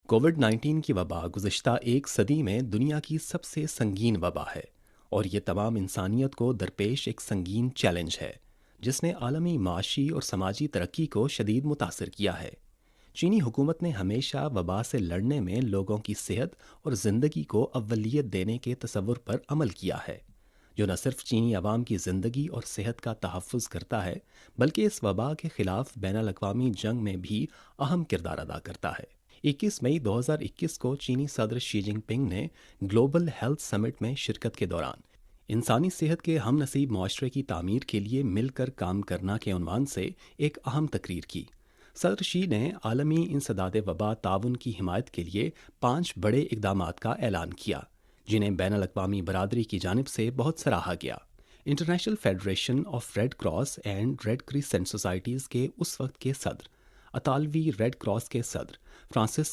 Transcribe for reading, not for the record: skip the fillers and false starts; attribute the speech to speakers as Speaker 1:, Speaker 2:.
Speaker 1: Covid 19 کی وبا گزشتہ ایک صدی میں دنیا کی سب سے سنگین وبا ہے اور یہ تمام انسانیت کو درپیش ایک سنگین چیلنج ہے جس نے عالمی معاشی اور سماجی ترقی کو شدید متاثر کیا ہے۔ چینی حکومت نے ہمیشہ وبا سے لڑنے میں لوگوں کی صحت اور زندگی کو اولویت دینے کے تصور پر عمل کیا ہے، جو نہ صرف چینی عوام کی زندگی اور صحت کا تحفظ کرتا ہے بلکہ اس وبا کے خلاف بین الاقوامی جنگ میں بھی اہم کردار ادا کرتا ہے۔ 21 مئی 2021 کو چینی صدر شی جن پنگ نے گلوبل ہیلتھ سمٹ میں شرکت کے دوران انسانی صحت کے ہم نصیب معاشرے کی تعمیر کے لیے مل کر کام کرنا کے عنوان سے ایک اہم تقریر کی۔ صدر شی نے عالمی انسداد وبا تعاون کی حمایت کے لیے 5 بڑے اقدامات کا اعلان کیا جنہیں بین الاقوامی برادری کی جانب سے بہت سراہا گیا۔ International federation of red cross and red crescent societies کے اس وقت کے صدر، اطالوی ریڈ کراس کے صدر فرانسس